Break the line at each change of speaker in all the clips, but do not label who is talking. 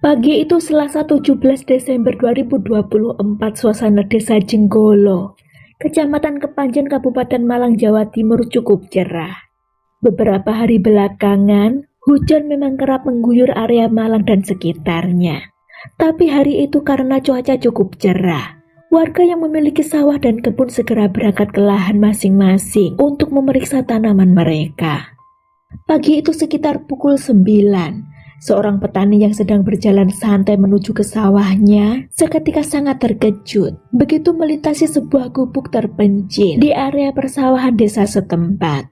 Pagi itu Selasa 17 Desember 2024, suasana desa Jenggolo, Kecamatan Kepanjen, Kabupaten Malang, Jawa Timur cukup cerah. Beberapa hari belakangan, hujan memang kerap mengguyur area Malang dan sekitarnya. Tapi hari itu karena cuaca cukup cerah, warga yang memiliki sawah dan kebun segera berangkat ke lahan masing-masing untuk memeriksa tanaman mereka. Pagi itu sekitar pukul 9, seorang petani yang sedang berjalan santai menuju ke sawahnya seketika sangat terkejut begitu melintasi sebuah gubuk terpencil di area persawahan desa setempat.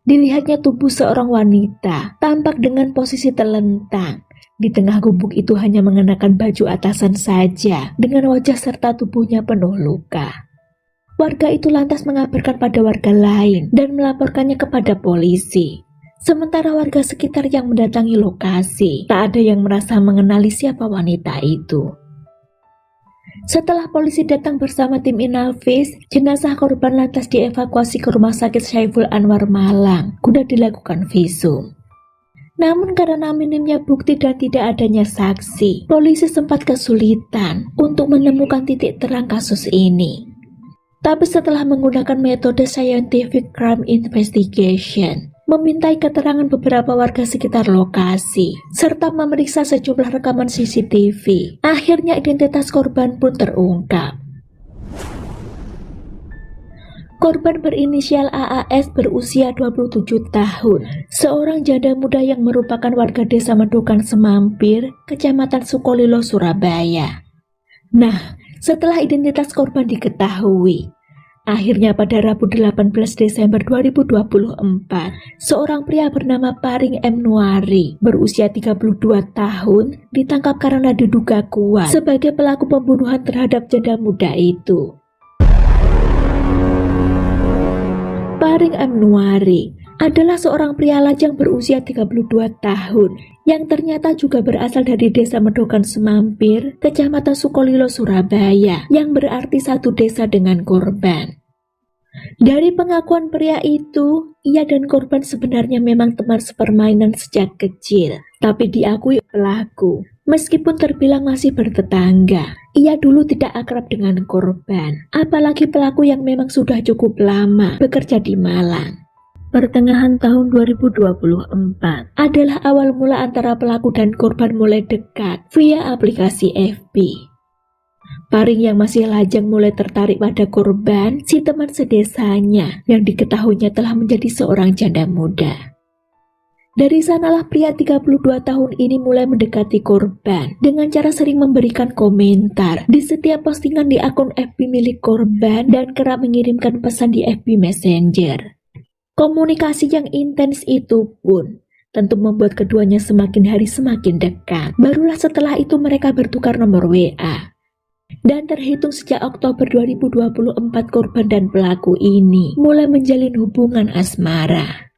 Dilihatnya tubuh seorang wanita tampak dengan posisi terlentang. Di tengah gubuk itu hanya mengenakan baju atasan saja dengan wajah serta tubuhnya penuh luka. Warga itu lantas mengabarkan pada warga lain dan melaporkannya kepada polisi. Sementara warga sekitar yang mendatangi lokasi, tak ada yang merasa mengenali siapa wanita itu. Setelah polisi datang bersama tim Inalvis, jenazah korban lantas dievakuasi ke Rumah Sakit Syaiful Anwar Malang guna dilakukan visum. Namun karena minimnya bukti dan tidak adanya saksi, polisi sempat kesulitan untuk menemukan titik terang kasus ini. Tapi setelah menggunakan metode Scientific Crime Investigation, memintai keterangan beberapa warga sekitar lokasi, serta memeriksa sejumlah rekaman CCTV, akhirnya identitas korban pun terungkap. Korban berinisial AAS berusia 27 tahun, seorang janda muda yang merupakan warga desa Medokan Semampir, Kecamatan Sukolilo, Surabaya. Nah, setelah identitas korban diketahui, akhirnya pada Rabu 18 Desember 2024, seorang pria bernama Paring M. Nuari berusia 32 tahun ditangkap karena diduga kuat sebagai pelaku pembunuhan terhadap janda muda itu. Paring M. Nuari adalah seorang pria lajang berusia 32 tahun yang ternyata juga berasal dari desa Medokan Semampir, Kecamatan Sukolilo, Surabaya, yang berarti satu desa dengan korban. Dari pengakuan pria itu, ia dan korban sebenarnya memang teman sepermainan sejak kecil, tapi diakui pelaku, meskipun terbilang masih bertetangga, ia dulu tidak akrab dengan korban, apalagi pelaku yang memang sudah cukup lama bekerja di Malang. Pertengahan tahun 2024 adalah awal mula antara pelaku dan korban mulai dekat via aplikasi FB. Paring yang masih lajang mulai tertarik pada korban, si teman sedesanya yang diketahuinya telah menjadi seorang janda muda. Dari sanalah pria 32 tahun ini mulai mendekati korban dengan cara sering memberikan komentar di setiap postingan di akun FB milik korban dan kerap mengirimkan pesan di FB Messenger. Komunikasi yang intens itu pun tentu membuat keduanya semakin hari semakin dekat. Barulah setelah itu mereka bertukar nomor WA. Dan terhitung sejak Oktober 2024 korban dan pelaku ini mulai menjalin hubungan asmara.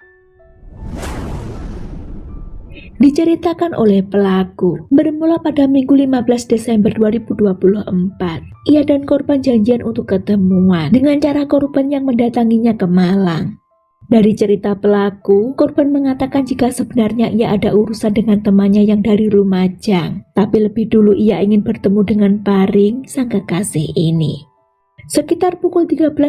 Diceritakan oleh pelaku, bermula pada Minggu 15 Desember 2024, ia dan korban janjian untuk ketemuan dengan cara korban yang mendatanginya ke Malang. Dari cerita pelaku, korban mengatakan jika sebenarnya ia ada urusan dengan temannya yang dari Lumajang, tapi lebih dulu ia ingin bertemu dengan Paring, sang kekasih ini. Sekitar pukul 13.00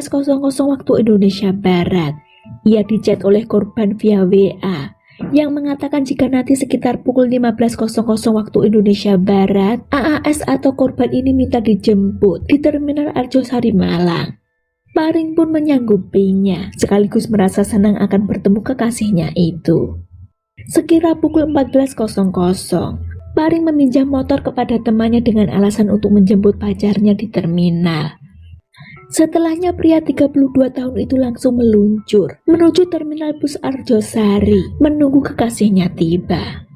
waktu Indonesia Barat, ia dicat oleh korban via WA, yang mengatakan jika nanti sekitar pukul 15.00 waktu Indonesia Barat, AAS atau korban ini minta dijemput di Terminal Arjosari Malang. Paring pun menyanggupinya, sekaligus merasa senang akan bertemu kekasihnya itu. Sekira pukul 14.00, Paring meminjam motor kepada temannya dengan alasan untuk menjemput pacarnya di terminal. Setelahnya pria 32 tahun itu langsung meluncur menuju terminal bus Arjosari menunggu kekasihnya tiba.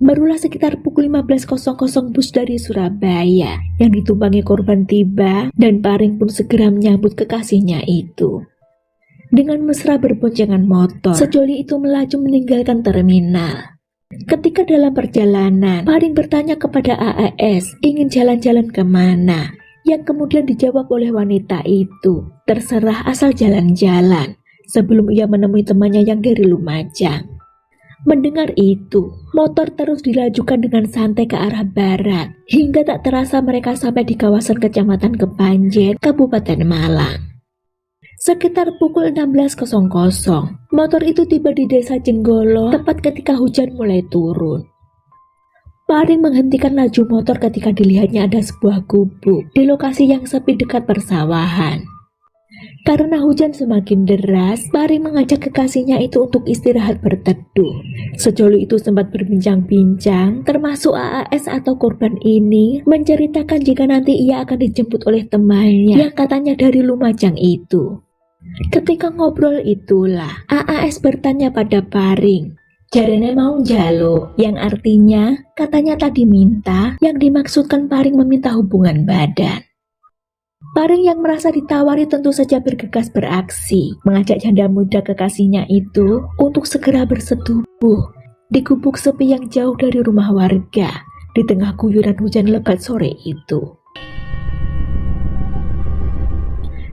Barulah sekitar pukul 15.00 bus dari Surabaya yang ditumpangi korban tiba dan Paring pun segera menyambut kekasihnya itu. Dengan mesra berboncengan motor, sejoli itu melaju meninggalkan terminal. Ketika dalam perjalanan, Paring bertanya kepada AAS ingin jalan-jalan kemana, yang kemudian dijawab oleh wanita itu, terserah asal jalan-jalan, sebelum ia menemui temannya yang dari Lumajang. Mendengar itu, motor terus dilajukan dengan santai ke arah barat, hingga tak terasa mereka sampai di kawasan Kecamatan Kepanjen, Kabupaten Malang. Sekitar pukul 16.00, motor itu tiba di Desa Jenggolo tepat ketika hujan mulai turun. Paring menghentikan laju motor ketika dilihatnya ada sebuah gubuk di lokasi yang sepi dekat persawahan. Karena hujan semakin deras, Paring mengajak kekasihnya itu untuk istirahat berteduh. Sejauh itu sempat berbincang-bincang, termasuk AAS atau korban ini menceritakan jika nanti ia akan dijemput oleh temannya yang katanya dari Lumajang itu. Ketika ngobrol itulah, AAS bertanya pada Paring, "Jarene mau njaluk," yang artinya katanya tadi minta, yang dimaksudkan Paring meminta hubungan badan. Paring yang merasa ditawari tentu saja bergegas beraksi, mengajak janda muda kekasihnya itu untuk segera bersetubuh di gubuk sepi yang jauh dari rumah warga, di tengah guyuran hujan lebat sore itu.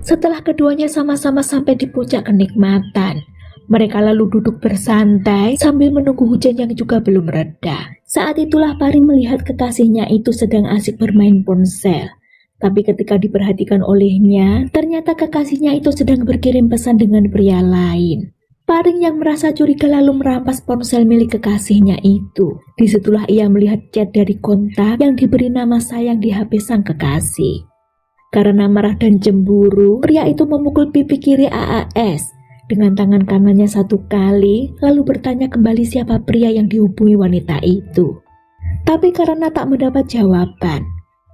Setelah keduanya sama-sama sampai di puncak kenikmatan, mereka lalu duduk bersantai sambil menunggu hujan yang juga belum reda. Saat itulah Paring melihat kekasihnya itu sedang asik bermain ponsel. Tapi ketika diperhatikan olehnya, ternyata kekasihnya itu sedang berkirim pesan dengan pria lain. Paring yang merasa curiga lalu merampas ponsel milik kekasihnya itu. Disitulah ia melihat chat dari kontak yang diberi nama sayang di HP sang kekasih. Karena marah dan cemburu, pria itu memukul pipi kiri AAS dengan tangan kanannya satu kali, lalu bertanya kembali siapa pria yang dihubungi wanita itu. Tapi karena tak mendapat jawaban,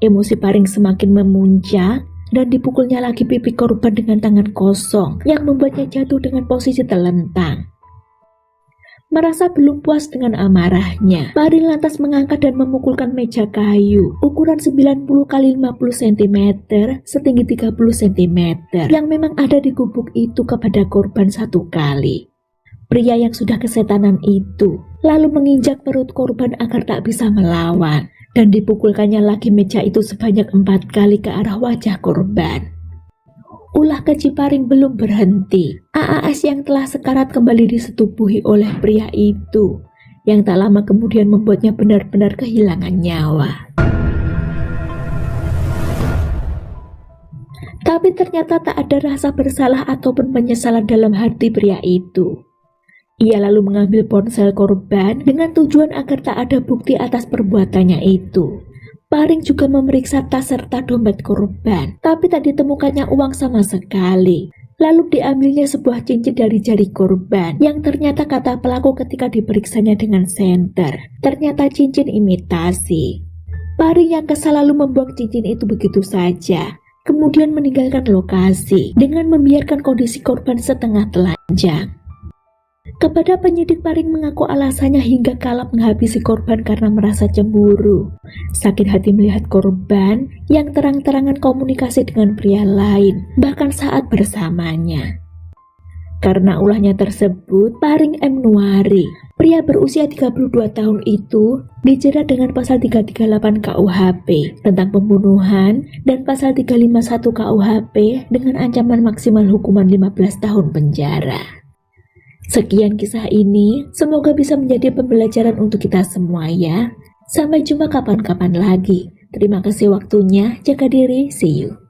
emosi Paring semakin memuncak dan dipukulnya lagi pipi korban dengan tangan kosong yang membuatnya jatuh dengan posisi terlentang. Merasa belum puas dengan amarahnya, Paring lantas mengangkat dan memukulkan meja kayu ukuran 90 x 50 cm setinggi 30 cm yang memang ada di gubuk itu kepada korban satu kali. Pria yang sudah kesetanan itu lalu menginjak perut korban agar tak bisa melawan dan dipukulkannya lagi meja itu sebanyak 4 kali ke arah wajah korban. Ulah keji Paring belum berhenti. AAS yang telah sekarat kembali disetubuhi oleh pria itu, yang tak lama kemudian membuatnya benar-benar kehilangan nyawa. Tapi ternyata tak ada rasa bersalah ataupun penyesalan dalam hati pria itu. Ia lalu mengambil ponsel korban dengan tujuan agar tak ada bukti atas perbuatannya itu. Paring juga memeriksa tas serta dompet korban, tapi tak ditemukannya uang sama sekali. Lalu diambilnya sebuah cincin dari jari korban, yang ternyata kata pelaku ketika diperiksanya dengan senter, ternyata cincin imitasi. Paring yang kesal lalu membuang cincin itu begitu saja, kemudian meninggalkan lokasi dengan membiarkan kondisi korban setengah telanjang. Kepada penyidik, Paring mengaku alasannya hingga kalap menghabisi korban karena merasa cemburu. Sakit hati melihat korban yang terang-terangan komunikasi dengan pria lain, bahkan saat bersamanya. Karena ulahnya tersebut, Paring M. Nuari, pria berusia 32 tahun itu, dijerat dengan pasal 338 KUHP tentang pembunuhan dan pasal 351 KUHP dengan ancaman maksimal hukuman 15 tahun penjara. Sekian kisah ini, semoga bisa menjadi pembelajaran untuk kita semua ya. Sampai jumpa kapan-kapan lagi. Terima kasih waktunya, jaga diri, see you.